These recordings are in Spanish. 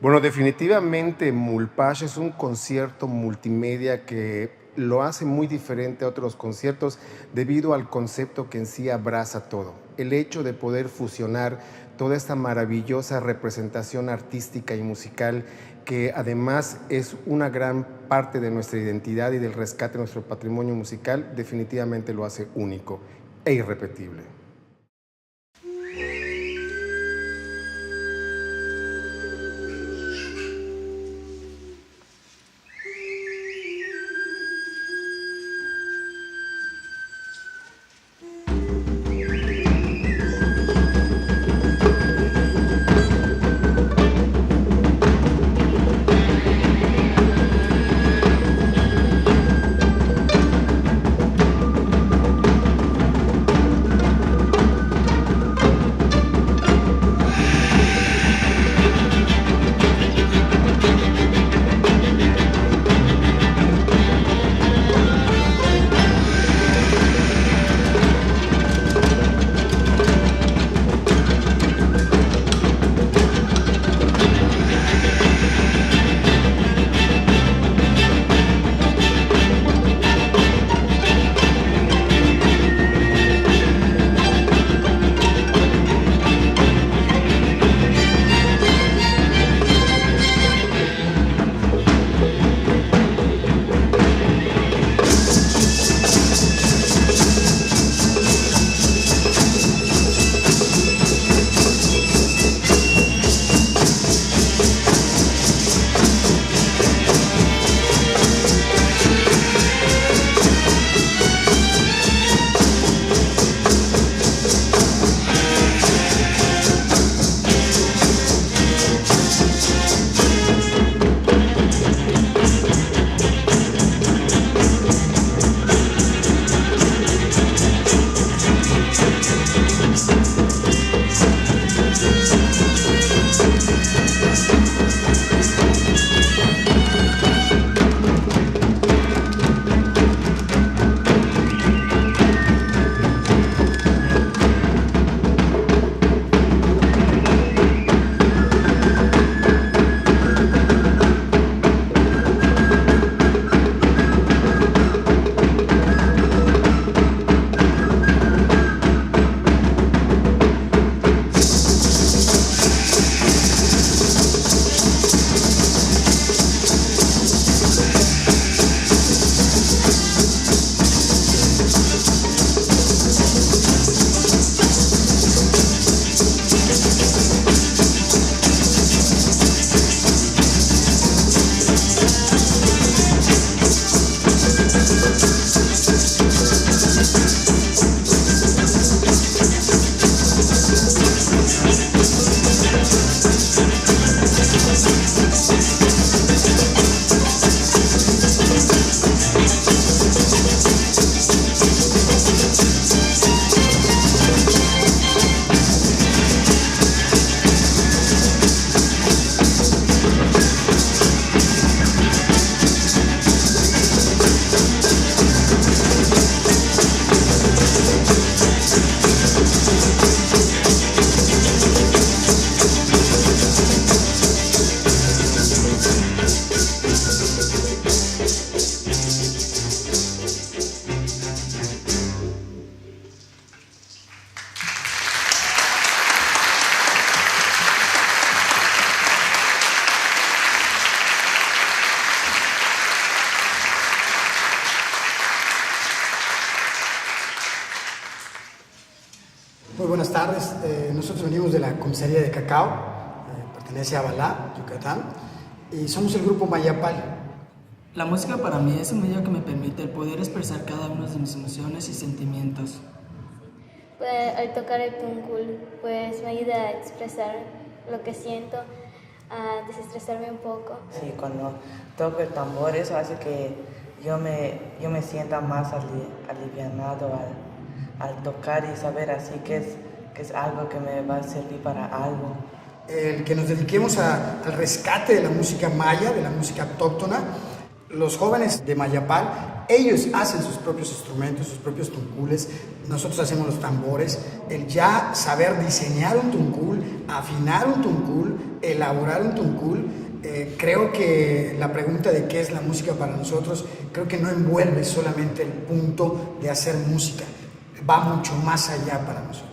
Bueno, definitivamente Mulpash es un concierto multimedia que lo hace muy diferente a otros conciertos debido al concepto que en sí abraza todo. El hecho de poder fusionar toda esta maravillosa representación artística y musical que además es una gran parte de nuestra identidad y del rescate de nuestro patrimonio musical, definitivamente lo hace único e irrepetible. Muy buenas tardes. Nosotros venimos de la comisaría de Cacao, pertenece a Balá, Yucatán, y somos el grupo Mayapal. La música para mí es un medio que me permite el poder expresar cada una de mis emociones y sentimientos. Pues, al tocar el tuncul, pues me ayuda a expresar lo que siento, a desestresarme un poco. Sí, cuando toco el tambor, eso hace que yo me sienta más alivianado al tocar y saber así que es algo que me va a servir para algo. El que nos dediquemos al rescate de la música maya, de la música autóctona, Los jóvenes de Mayapal, ellos hacen sus propios instrumentos, sus propios tuncules, nosotros hacemos los tambores. El ya saber diseñar un tuncul, afinar un tuncul, elaborar un tuncul, creo que la pregunta de qué es la música para nosotros, creo que no envuelve solamente el punto de hacer música, va mucho más allá para nosotros.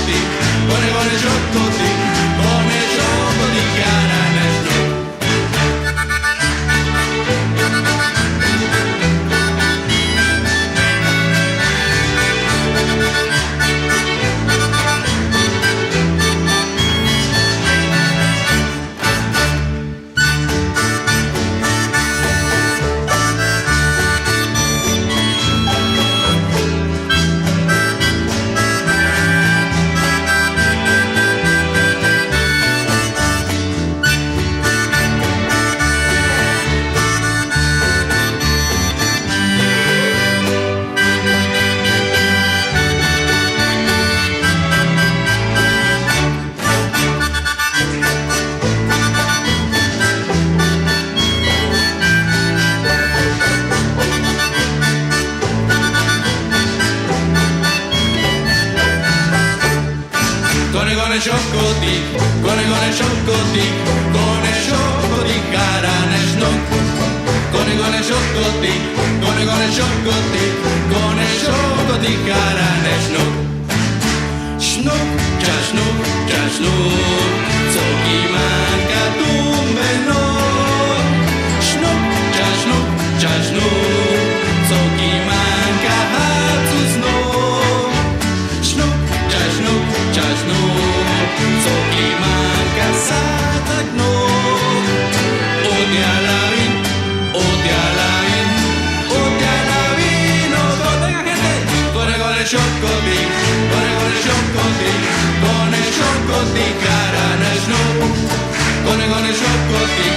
shokoti, gone shokoti, gone shokoti garanesno. Gone shokoti, gone shokoti, gone shokoti garanesno. Gone shokoti, gone shokoti, gone shokoti garanesno. Shnuk, jashnuk, zoki manka tumbeno. Shnuk, jashnuk, zoki manka hatzuzno. Shnuk, jashnuk, zoki manka satagno. Ode alabin, ode alabin, ode alabin. Venga gente, gone shokoti, gone shokoti, gone shokoti garanesno. Gone shokoti,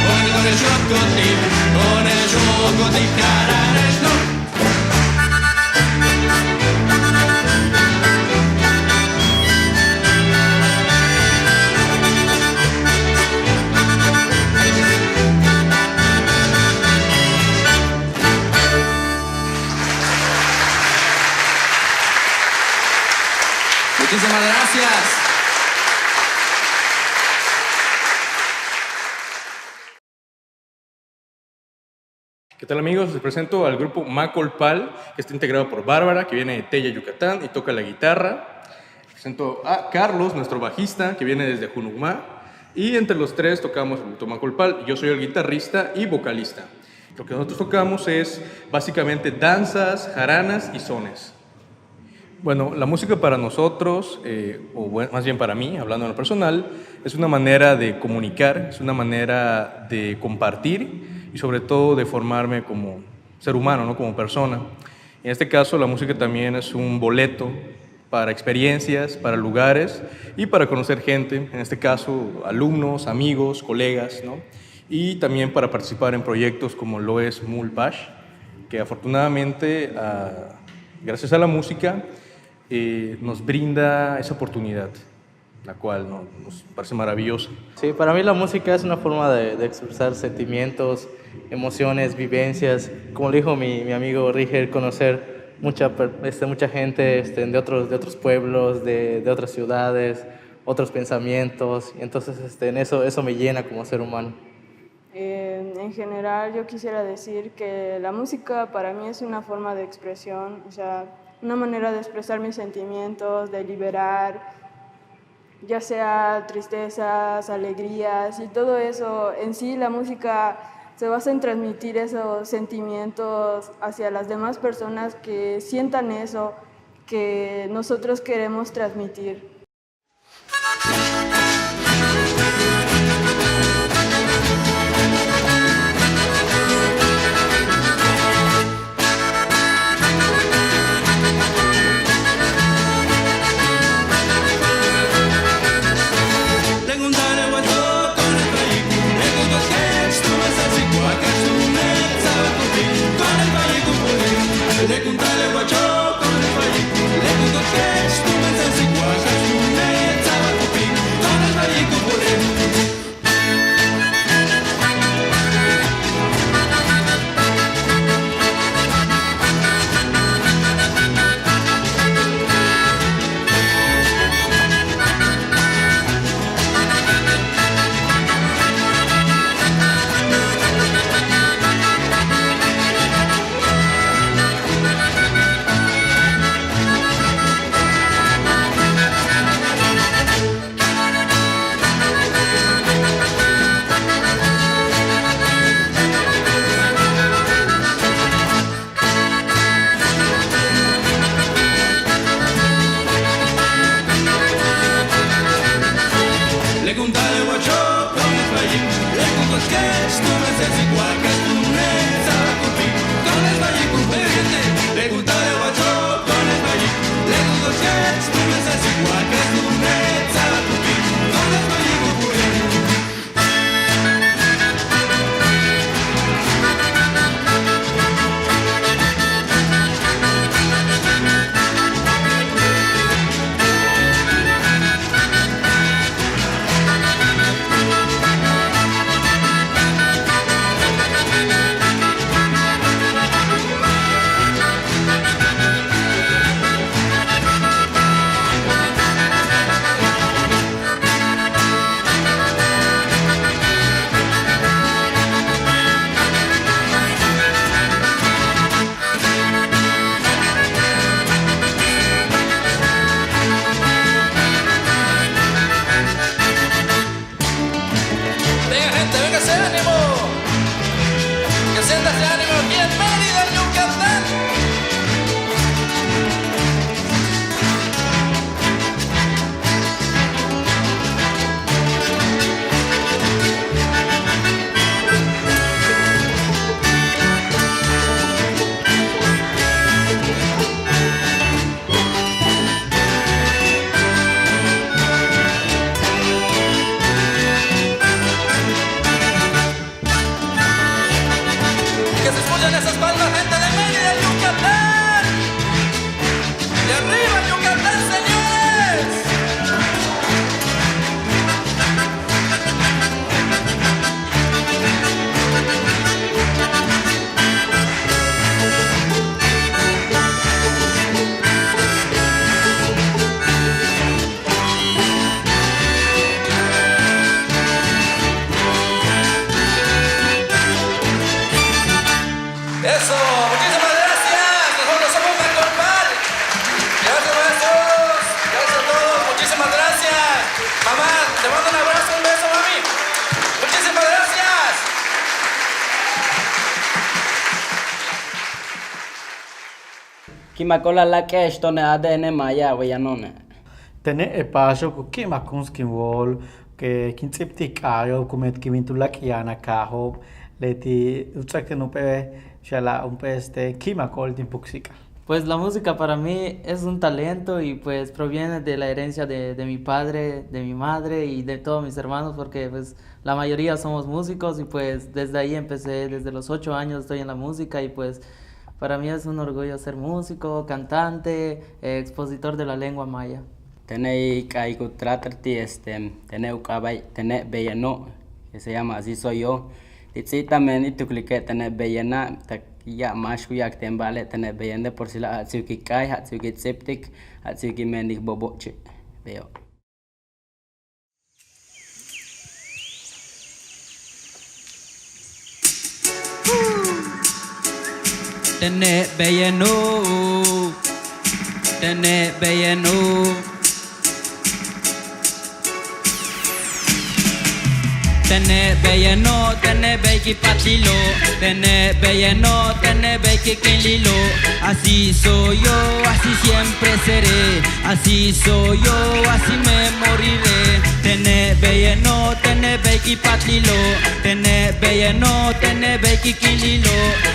gone shokoti, gone shokoti garanesno. Muchísimas gracias. ¿Qué tal amigos? Les presento al grupo Macolpal, que está integrado por Bárbara, que viene de Tella, Yucatán, y toca la guitarra. Presento a Carlos, nuestro bajista, que viene desde Junucmá. Y entre los tres tocamos el grupo Macolpal. Yo soy el guitarrista y vocalista. Lo que nosotros tocamos es básicamente danzas, jaranas y sones. Bueno, la música para nosotros, más bien para mí, hablando en lo personal, es una manera de comunicar, es una manera de compartir y sobre todo de formarme como ser humano, ¿no? Como persona. En este caso, la música también es un boleto para experiencias, para lugares y para conocer gente, en este caso alumnos, amigos, colegas, ¿no? Y también para participar en proyectos como lo es Mulpash, que afortunadamente, gracias a la música, nos brinda esa oportunidad, la cual nos parece maravillosa. Sí, para mí la música es una forma de expresar sentimientos, emociones, vivencias. Como lo dijo mi amigo Riger, conocer mucha gente de otros pueblos, de otras ciudades, otros pensamientos. Y entonces eso me llena como ser humano. En general yo quisiera decir que la música para mí es una forma de expresión, o sea, una manera de expresar mis sentimientos, de liberar, ya sea tristezas, alegrías y todo eso. En sí la música se basa en transmitir esos sentimientos hacia las demás personas que sientan eso que nosotros queremos transmitir. Kimakola la kesh tone adene maya weyanone. Tene epasho ku kimakunskin wol que kintziptikayo kumet kimintulak yana kaho leti utsakten upe shala umpe kimakol timpuksika. Pues la música para mí es un talento y pues proviene de la herencia de mi padre, de mi madre y de todos mis hermanos porque pues la mayoría somos músicos y pues desde ahí empecé, desde los 8 años estoy en la música y pues para mí es un orgullo ser músico, cantante, expositor de la lengua maya. Tenei caigo tratarti tenei ukabay, tenei bellano, que se llama Así Soy Yo. Titzita meni tuklique tenei bellana, ya más kuyak tembale tenei bellende por si la atsuki kai, atsuki tsiptik, atsuki menik boboche. Veo. Tenei bellano, tenei bellano. Tene belleno, tene beiki patilo, tene belleno, tene beiki kinlilo. Así soy yo, así siempre seré, así soy yo, así me moriré. Tene belleno, tene beiki patilo, tene belleno, tene beiki kinlilo.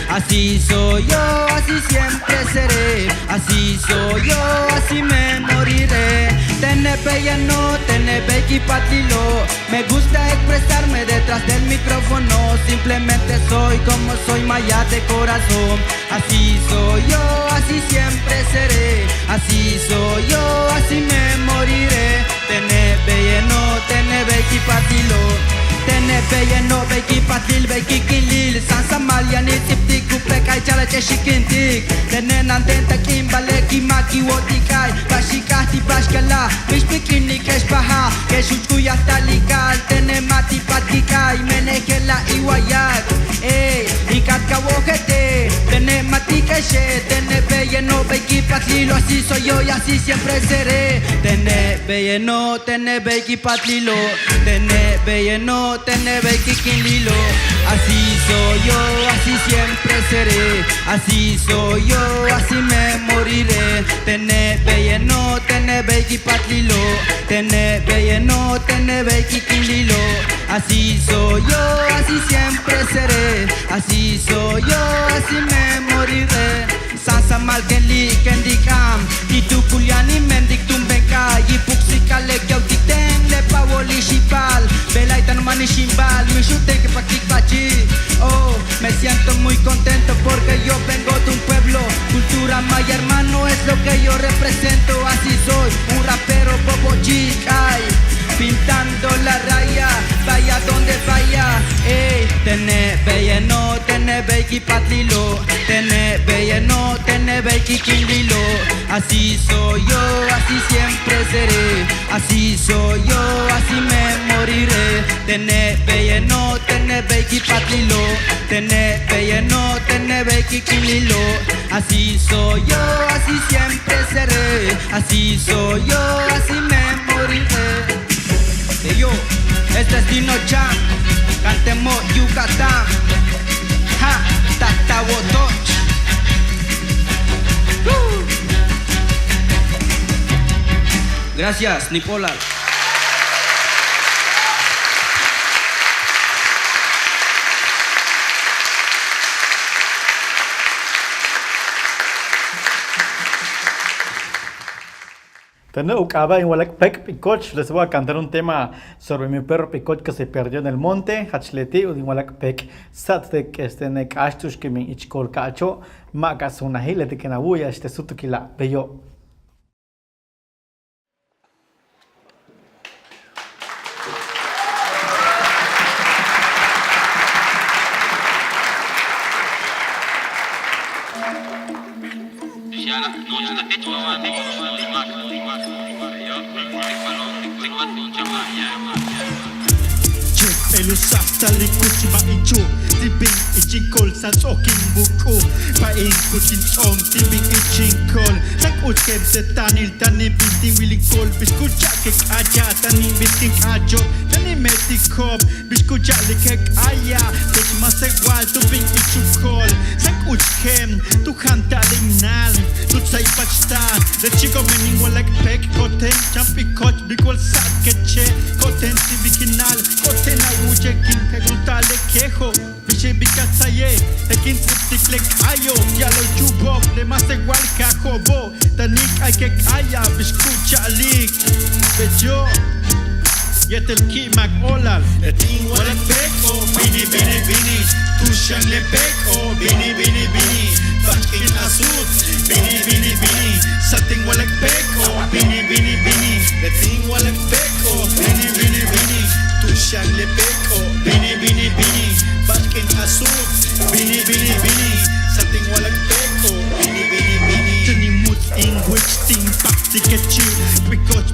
Así soy yo, así siempre seré, así soy yo, así me moriré. Tene belleno, tene beiki patilo, me gusta expresar detrás del micrófono, simplemente soy como soy, maya de corazón. Así soy yo, así siempre seré, así soy yo, así me moriré. Tene belleno, tene beiki patilo, tene belleno, beiki patil, beiki kinlil, sansa malyani tiptik, kupekai chala cheshikintik. Tene nantenta kimbale, kimaki wotikai, bashikati bashkala, mishpikini keshpaha, keshuchuya talikal, tene mati patikai, menekela iwayak, ikat kawokete, tene mati keshe, tene belleno, beiki patilo, así soy yo y así siempre seré. Tene belleno, tene beiki patilo, tene belleno, tene beiki kinlilo. Así soy yo, así siempre seré, así soy yo, así me moriré. Tene belleno, tene beiki patilo, tene belleno, tene beiki kinlilo. Así soy yo, así siempre seré, así soy yo, así me moriré. Sansa mal kendikam, itu kuliani mendik tumbenka, yipuksikale kyautiten le pawoli shipal, belaitan mani shimbal, mi shute que praktik pachi. Oh, me siento muy contento porque yo vengo de un pueblo, cultura maya hermano es lo que yo represento. Así soy, un rapero bobo chic, ay, pintando la raya, vaya donde vaya. Tene belleno, tene beiki patlilo, tene belleno, tene beiki kinlilo. Así soy yo, así siempre seré, así soy yo, así me moriré. Tene belleno, tene beiki patlilo, tene belleno, tene beiki kinlilo. Así soy yo, así siempre seré, así soy yo, así me moriré. Yo, este es Dino Chan, cantemos Yucatán, ja, Tatawotoch. Gracias, Nipola. Ukaba en Walakpek Picoch, les voy a cantar un tema sobre mi perro Picoch que se perdió en el monte, Hachleti, o en Walakpek, Satek, Nek Ashtush, que me ichkol cacho, Magas una hile de Kenabuya, Sutukila, Bello. Chip elusaf tali kuchi ba ichu Tibing ichikol sa tsoking buku Paing kuchin om tibing ichikol Sak utkem setanil tani binting wilikol Biskucha kek aja tani binting ajo Tani metikop Biskucha likek aya Kek masegwal tubing ichukol Sak utkem tu kanta lingnal Tu tsai pachta De chico mening walek pek Koten champi koch bigwal sat keche Koten tibikinal Koten awuje kin kegutale kejo Biche bikatsaye Tekin triptiklek ayo Yalo chubok Le masegwal kajobo Tanik ay kek aya Biskucha lik Bejo Yetel kimak olal Eting walek peko Bini bini bini Tushang le peko Bini bini bini Bakin asut Bini bini bini Sating walek peko Bini bini bini Eting walek peko Bini bini bini Tushang le peko Bini bini bini Bakin asut Bini bini bini Sating walek peko Bini bini bini Tenimut English ting Pakti kecil Because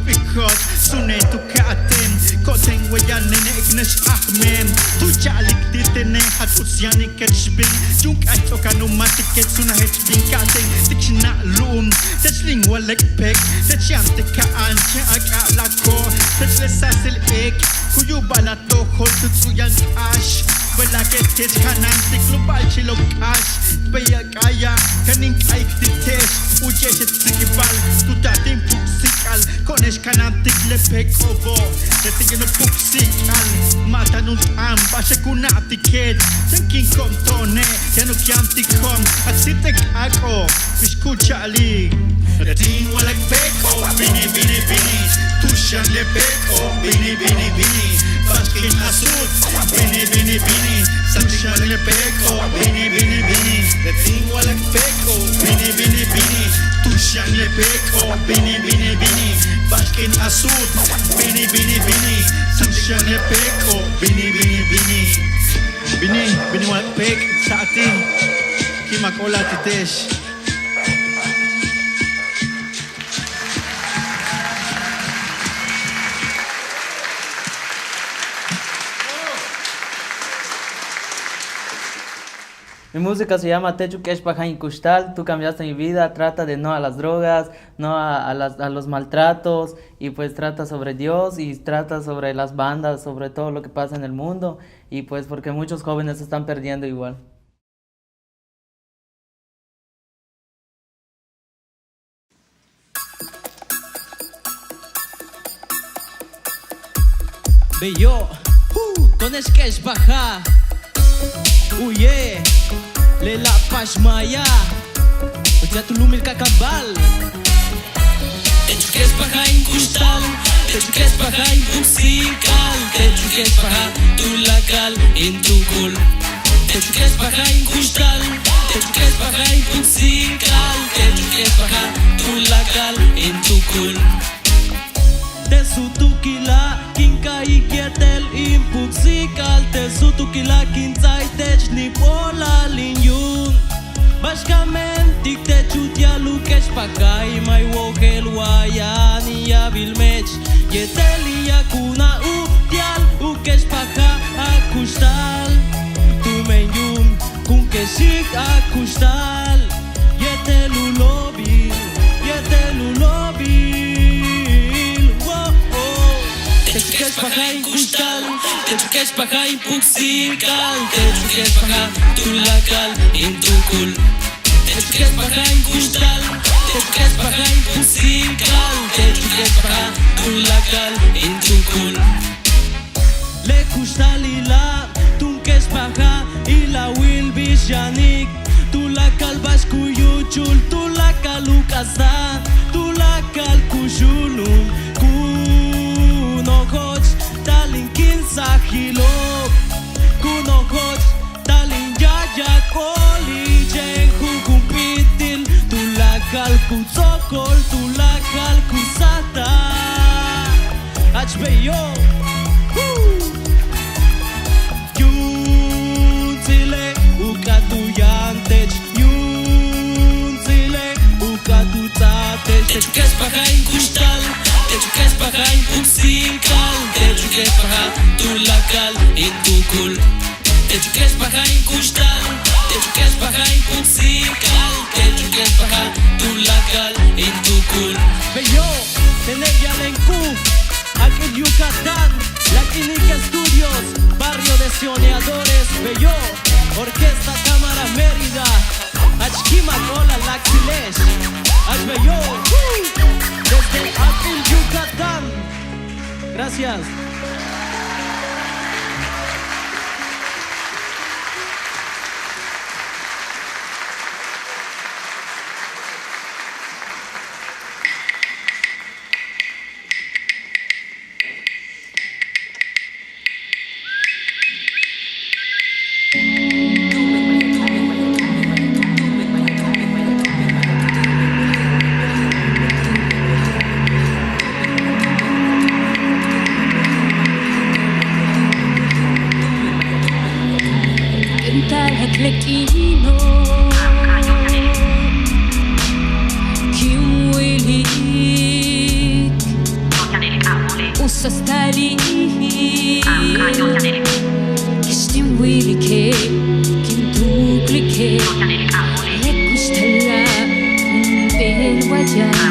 Sunay tu kaaten Koteng wayan nene ignesh ahmen Tu jalik ditene hat usyani ketchbing Junk ay tokano matiket sunahit bing kateng Tikshina loom Tetchling walek pek Tetchyante kaan Che akala ko Tetchle sasil ek Kuyu balato hol tutsuyan ash Wala ketet kanan Tik global chilok ash Baya kaya Kaning kaik ditesh Ujeshet sikibal Tutating puksikal Konesh kanan tikle pek obo Tetigin puksikal Mata nun am Basha kunatiket Tengking kom tone Yanuk yantikom At sitek ako Biskucha lig Teting walak peko Bini bini bini Tushan le peko Bini bini bini Baskin asut Bini bini bini Tushan le peko Bini bini bini Teting walak peko Bini bini bini Tushan le peko Bini bini bini Baskin asut Bini bini bini Tushan le peko Bini bini bini Bini walak pek Sa ating Kimak ola titesh Mi música se llama Techu Kesh Bajain Kushtal, tú cambiaste mi vida, trata de no a las drogas, no a los maltratos, y pues trata sobre Dios y trata sobre las bandas, sobre todo lo que pasa en el mundo, y pues porque muchos jóvenes se están perdiendo igual. Bello, con el Kesh Baja. Uye, le la pashmaya Uja tu lumil kakabal Techu Kesh Baja in kustal Techu Kesh Baja in puksikal Techu Kesh Baja tu lakal in tukul Techu Kesh Baja in kustal Techu Kesh Baja in puksikal Techu Kesh Baja tu lakal in tukul Te sutukila kinka ikietel impuksikal Te sutukila kintzai tech ni pola linyun Bashkamentik te chutia lukesh pakai mai wogel wayani ya vilmech Yeteli yakuna utial ukesh paka akustal Tu menyum kun keshik akustal Yetelu lobi Techu Kesh Baja in kustal Techu Kesh Baja in puksikal Techu Kesh Baja tu lakal in tukul Techu Kesh Baja in kustal Techu Kesh Baja in puksikal Techu Kesh Baja tu lakal in tukul Le kustal ila tun Kesh Baja ila will bishanik Tu lakal bashkuyuchul Tu lakal ukasa Tu lakal kushulum Kunokoch talin kinsahilok Kunokoch talin yayakoli Jenhu kumpitil Tulakal kutsokol Tulakal kusata HBO Yunzile ukatuyantech Yunzile ukatutatech Techu Kesh Baja in kustal Techu Kesh Baja בחיים פוצים קל תצ'וקס בחיים תולקל אינטוקול תצ'וקס בחיים קושטל תצ'וקס בחיים פוצים קל תצ'וקס בחיים תולקל אינטוקול Bello, Teneya Lencu, aquí en Yucatán, La Clínica Estudios, Barrio de Soñadores, Bello, Orquesta Cámara Mérida, Achkima Cola Laxilesh, Ach Bello, desde aquí en Yucatán. Gracias. Lecchino Kim Willik Usa Stalik Kishtim Willike Kim Tuklike Lekustalla Bel Wajah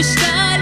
Style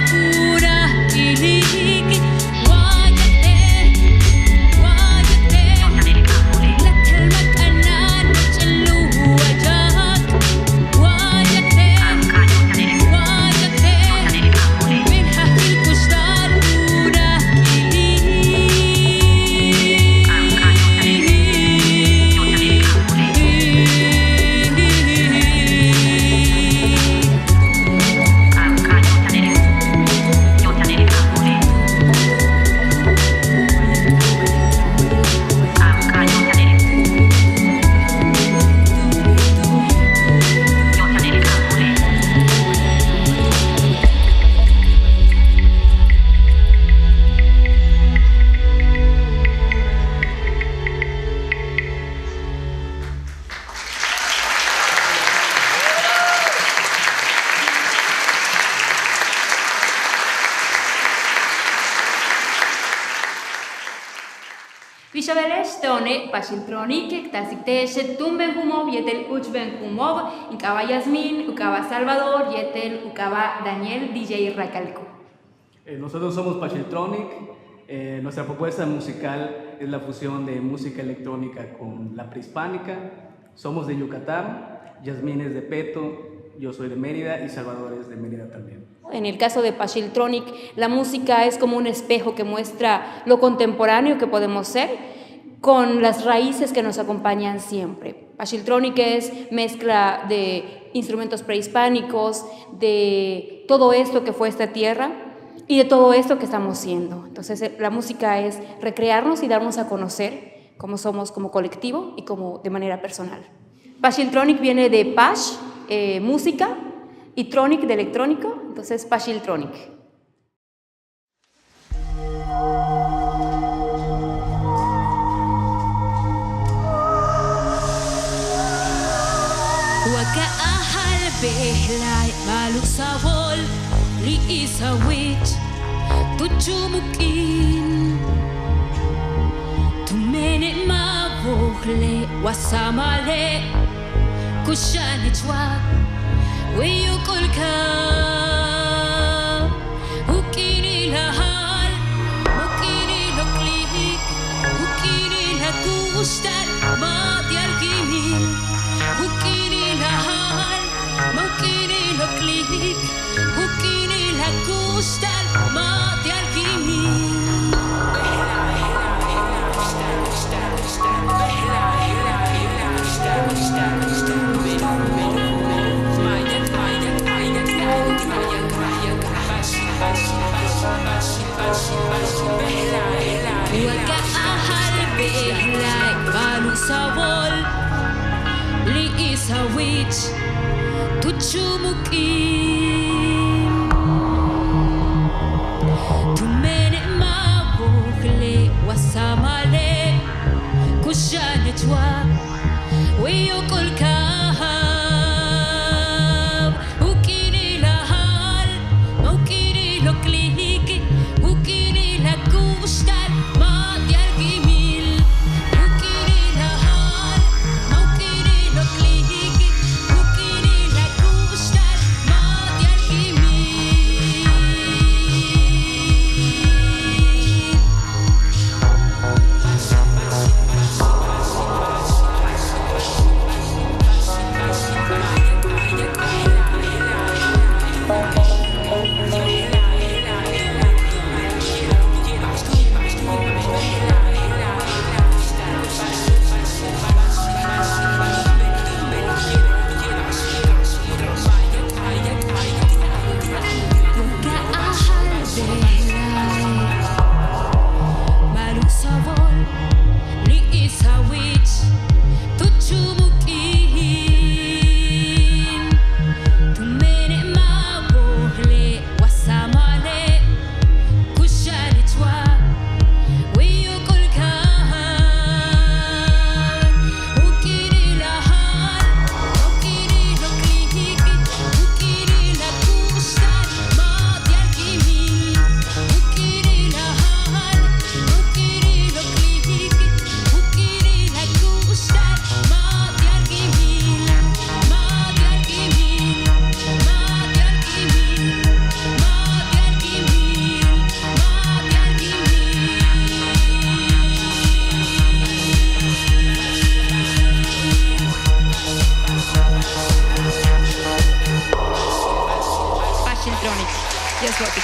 Tishaveles tone Pachiltronic, Tasiteshe, Tumben Humov, Yetel Uchben Humov, Ucaba Yasmin, Ucaba Salvador, Yetel, Ucaba Daniel, DJ Racalco. Nosotros somos Pachiltronic. Nuestra propuesta musical es la fusión de música electrónica con la prehispánica. Somos de Yucatán, Yasmín es de Peto, yo soy de Mérida y Salvador es de Mérida también. En el caso de Pachiltronic, la música es como un espejo que muestra lo contemporáneo que podemos ser con las raíces que nos acompañan siempre. Pachiltronic es mezcla de instrumentos prehispánicos, de todo esto que fue esta tierra y de todo esto que estamos siendo. Entonces la música es recrearnos y darnos a conocer cómo somos como colectivo y como de manera personal. Pachiltronic viene de Pach, música, y Tronic de electrónico, entonces Pachiltronic. وكأهل بهلاي مالو ساول لي إساويت تجمكين تمني ما بوخلي وسامالي كشاني جواب ويقول كام وكيني لهال وكيني لقليك وكيني لكوشتال ما ديال جميل وكيني لهال وكيني لقليك وكيني لكوشتال ما ديال جميل وكأهل بإهلاي مالو ساول لي إساويت تجمكين تمني ما بوخلي وسامالي كشان جواب ويقول كهاب وكيني لهال وكيني لكليك وكيني لكوشتال ما ديال جميل وكيني لهال وكيني لكليك وكيني لكوشتال ما ديال جميل Pachiltronic. Yes, Rocky.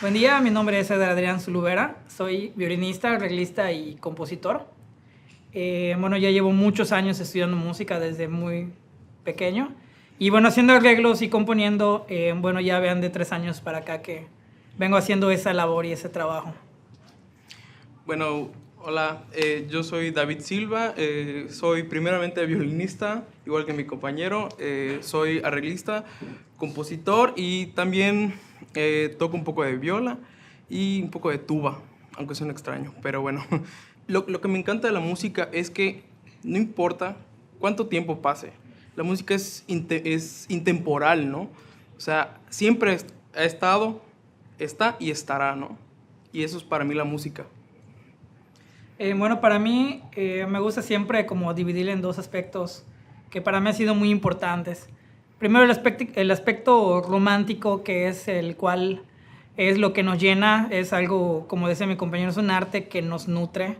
Buen día, mi nombre es Edgar Adrián Zulubera, soy violinista, arreglista y compositor. Bueno, ya llevo muchos años estudiando música desde muy pequeño y bueno, haciendo arreglos y componiendo, bueno, ya vean de 3 años para acá que vengo haciendo esa labor y ese trabajo. Bueno, hola, yo soy David Silva, soy primeramente violinista, igual que mi compañero, soy arreglista, compositor y también toco un poco de viola y un poco de tuba, aunque suene extraño, pero bueno. Lo que me encanta de la música es que no importa cuánto tiempo pase, la música es intemporal, ¿no? O sea, siempre ha estado, está y estará, ¿no? Y eso es para mí la música. Bueno, para mí me gusta siempre como dividirla en dos aspectos que para mí han sido muy importantes. Primero el aspecto romántico, que es el cual es lo que nos llena, es algo, como decía mi compañero, es un arte que nos nutre,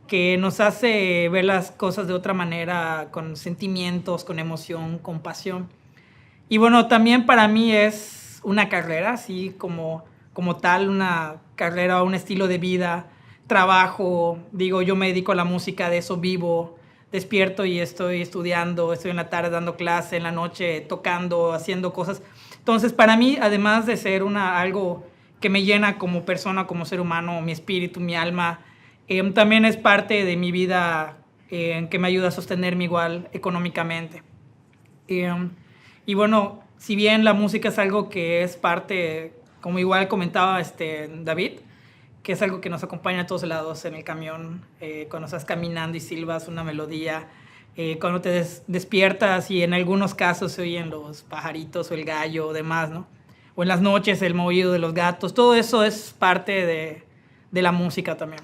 que nos hace ver las cosas de otra manera, con sentimientos, con emoción, con pasión. Y bueno, también para mí es una carrera, así como tal, una carrera, un estilo de vida, trabajo. Digo, yo me dedico a la música, de eso vivo. Despierto y estoy estudiando, estoy en la tarde dando clase, en la noche tocando, haciendo cosas. Entonces, para mí, además de ser algo que me llena como persona, como ser humano, mi espíritu, mi alma, también es parte de mi vida que me ayuda a sostenerme igual económicamente. Y bueno, si bien la música es algo que es parte, como igual comentaba David, que es algo que nos acompaña a todos lados en el camión, cuando estás caminando y silbas una melodía, cuando te despiertas y en algunos casos se oyen los pajaritos o el gallo o demás, ¿no? O en las noches el maullido de los gatos, todo eso es parte de la música también.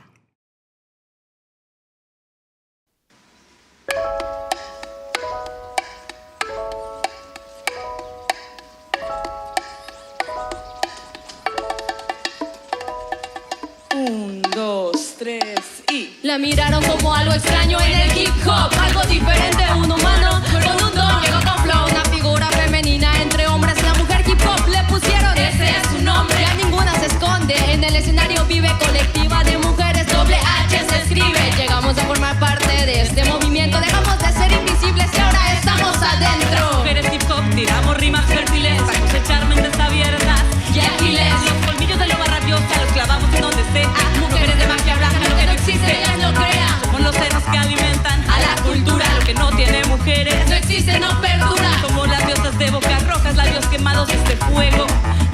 La miraron como algo extraño en el hip hop, algo diferente, un humano con un don, llegó con flow, una figura femenina entre hombres, la mujer hip hop le pusieron ese es su nombre, ya ninguna se esconde, en el escenario vive colectiva de mujeres, doble H se escribe, llegamos a formar parte de este movimiento, dejamos de ser invisibles y ahora estamos adentro. Mujeres hip hop, tiramos rimas fértiles para cosechar mentes abiertas y agiles, los colmillos de loba rabiosa los clavamos en donde sea, mujeres de magia blanca, lo que no existe ellas lo crean, somos los senos que alimentan a la cultura, lo que no tiene mujeres no existe, no perdura, como las diosas de bocas rojas, labios quemados, este fuego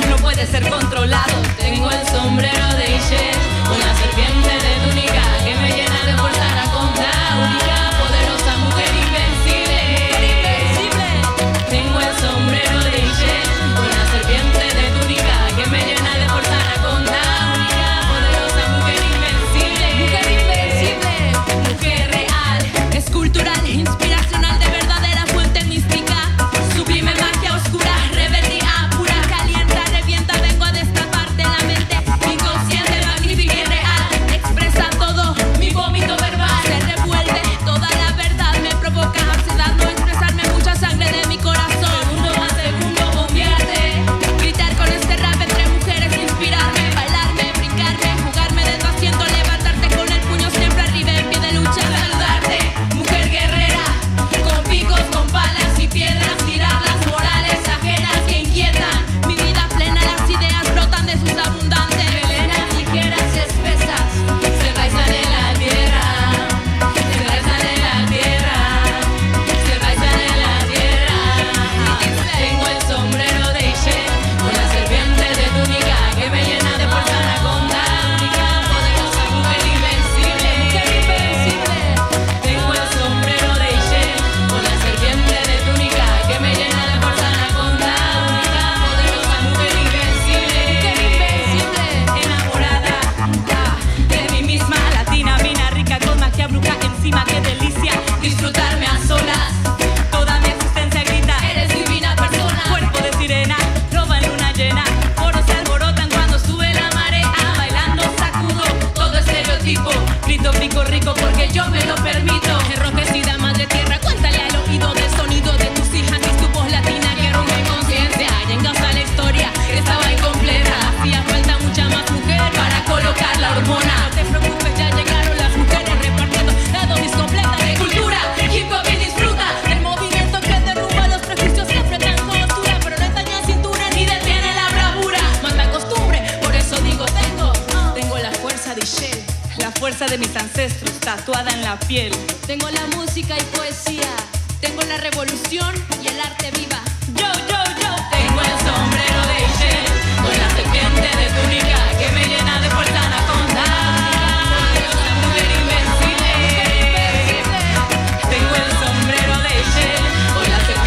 no puede ser controlado. Tengo el sombrero de Ishel, una serpiente de túnica que me llena de fuerza anaconda, única, poderosa, mujer invencible, tengo el sombrero de Ishel, una serpiente de túnica que me llena de fuerza anaconda, única, poderosa, mujer invencible, mujer real, escultural, inspiracional, de verdadera fuente mística, sublime magia oscura, rebeldía pura, calienta, revienta, vengo a destaparte la mente, inconsciente, magnífica y real, expresa todo, mi vómito verbal, se revuelve, toda la verdad me provoca ansiedad, no expresarme mucha sangre de mi corazón, segundo a segundo bombearte, gritar con este rap entre mujeres, inspirarme, bailarme, brincarme, jugarme de tu asiento, levantarte con el puño siempre arriba en pie de lucha, saludarte, mujer guerrera, con picos, con palas y piedras, tirar las morales ajenas que inquietan, mi vida plena, las ideas brotan de sus abundantes melenas ligeras y espesas, se raizan en la tierra, se raizan en la tierra, se raizan en la tierra. Tengo el sombrero de Ishel, una serpiente de túnica que me llena de fuerza anaconda, única, poderosa, mujer invencible, tengo el sombrero de Ishel, una serpiente de túnica que me llena de fuerza anaconda, única, poderosa, mujer invencible, enamorada de mí misma, latina, mina, rica, con magia bruja encima, qué delicia, disfrutarme a solas, toda mi existencia grita, eres divina persona, cuerpo de sirena, roba en luna llena, foros se alborotan cuando sube la marea, bailando sacudo todo estereotipo, grito pico rico porque yo me lo permito, enrojecida madre tierra, cuéntale al oído del sonido de tus hijas y tu voz latina que rompe conciencia, y en causa la historia que estaba incompleta, hacía falta mucha más mujer para colocar la hormona, no te preocupes, ya llegaron las mujeres repartiendo la dosis completa de cultura, hip hop y disfruta del movimiento que derrumba los prejuicios que apretan con oscura, pero no daña cintura ni detiene la bravura, mata costumbre, por eso digo tengo la fuerza de Ishel, la fuerza de mis ancestros tatuada en la piel, tengo la música y poesía, tengo la revolución y el arte viva, yo tengo el sombrero de Ishel, con la serpiente de túnica que me llena de fuerza anaconda, poderosa, mujer invencible, tengo el sombrero de Ishel, con la serpiente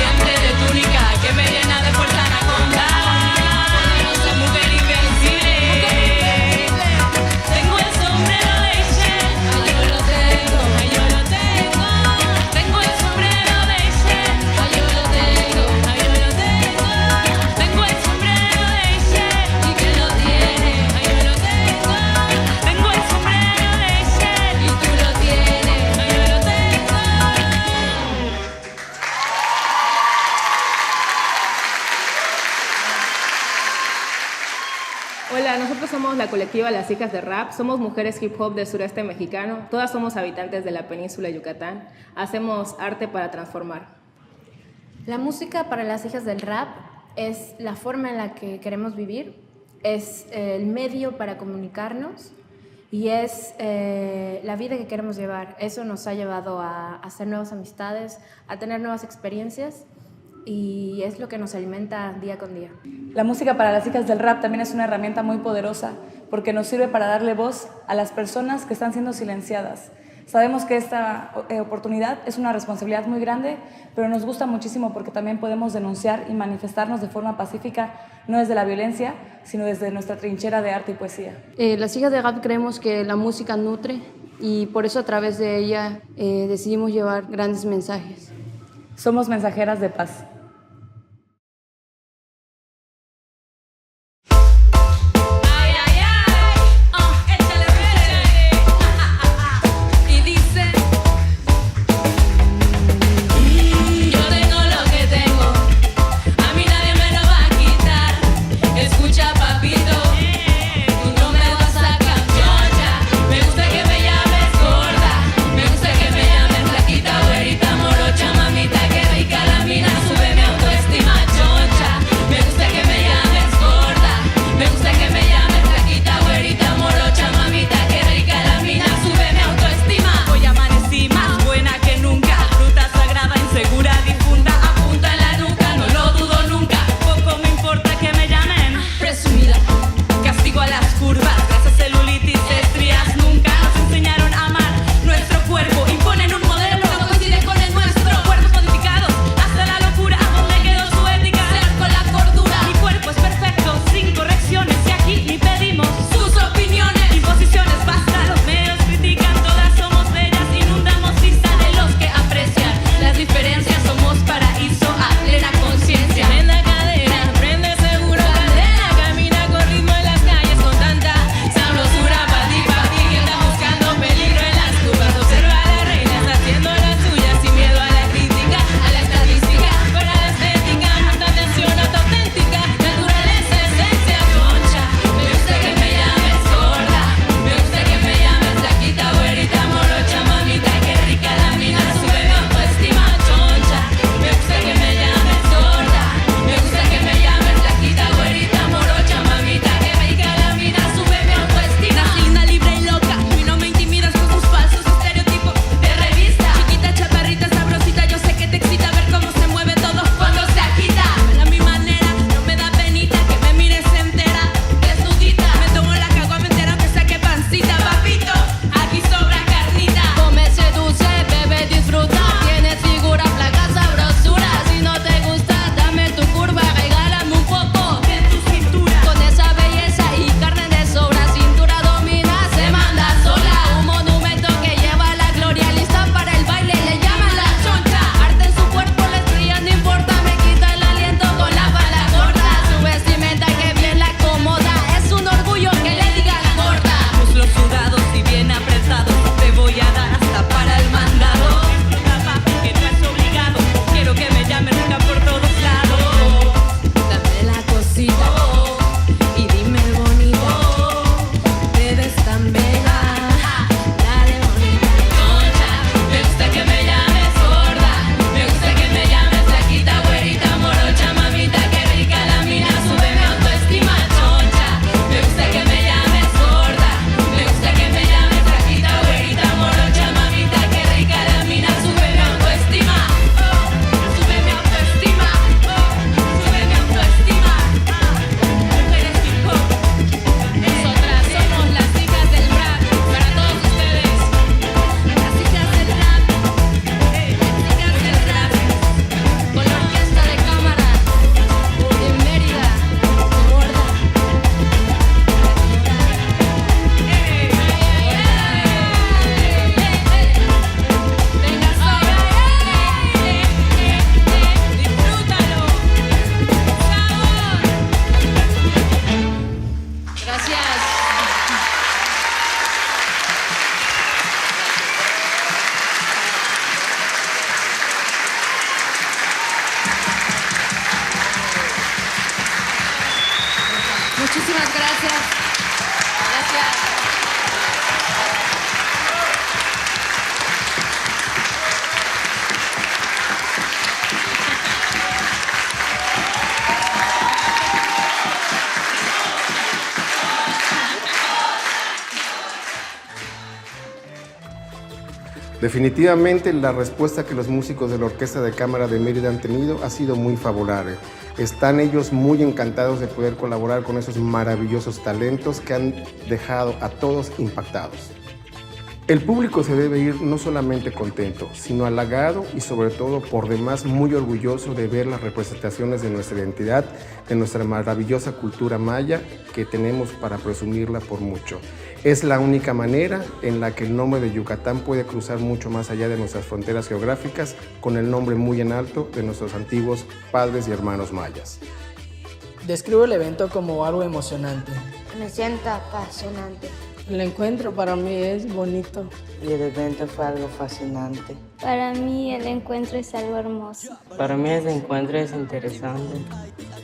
Hola, nosotros somos la colectiva Las Hijas de Rap, somos mujeres hip hop del sureste mexicano, todas somos habitantes de la península de Yucatán, hacemos arte para transformar. La música para las hijas del rap es la forma en la que queremos vivir, es el medio para comunicarnos y es la vida que queremos llevar. Eso nos ha llevado a hacer nuevas amistades, a tener nuevas experiencias y es lo que nos alimenta día con día. La música para las hijas del rap también es una herramienta muy poderosa porque nos sirve para darle voz a las personas que están siendo silenciadas. Sabemos que esta oportunidad es una responsabilidad muy grande, pero nos gusta muchísimo porque también podemos denunciar y manifestarnos de forma pacífica, no desde la violencia, sino desde nuestra trinchera de arte y poesía. Las hijas de rap creemos que la música nutre y por eso a través de ella decidimos llevar grandes mensajes. Somos mensajeras de paz. Mamita, qué rica la mina, sube Muchísimas gracias. Gracias. Definitivamente la respuesta que los músicos de la Orquesta de Cámara de Mérida han tenido ha sido muy favorable. Están ellos muy encantados de poder colaborar con esos maravillosos talentos que han dejado a todos impactados. El público se debe ir no solamente contento, sino halagado y sobre todo por demás muy orgulloso de ver las representaciones de nuestra identidad, de nuestra maravillosa cultura maya que tenemos para presumirla por mucho. Es la única manera en la que el nombre de Yucatán puede cruzar mucho más allá de nuestras fronteras geográficas con el nombre muy en alto de nuestros antiguos padres y hermanos mayas. Describo el evento como algo emocionante. Me siento apasionante. El encuentro para mí es bonito. Y el evento fue algo fascinante. Para mí el encuentro es algo hermoso. Para mí el encuentro es interesante.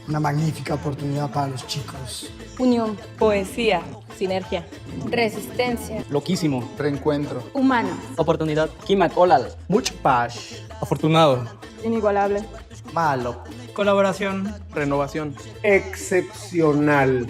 Una magnífica oportunidad para los chicos. Unión. Poesía. Sinergia. Resistencia. Loquísimo. Reencuentro. Humano. Oportunidad. Kimacolal. Mucho paz. Afortunado. Inigualable. Malo. Colaboración. Renovación. Excepcional.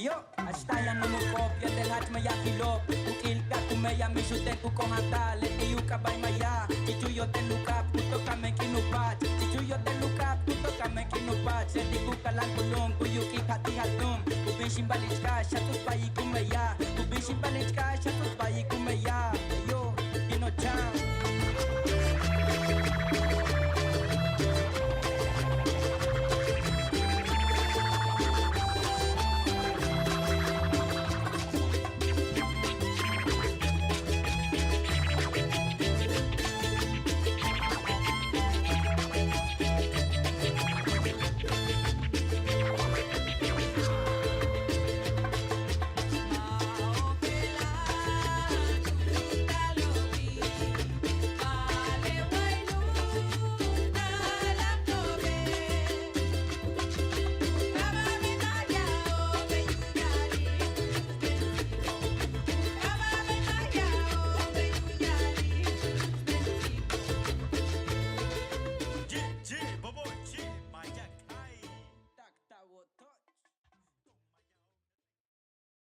Yo, hasta ya no me copia del hach maya kilo. Ukil ka kumeya mi shuten ku kohata le yuka bay maya. Chichu yo te luka puto kame kinupat. Chichu yo te luka puto kame kinupat. Se diku kalang kulong ku yuki khati haltum. Ku bishin balichka shatus bayi kumeya. Ku bishin balichka shatus bayi kumeya. Yo, Pino Chan.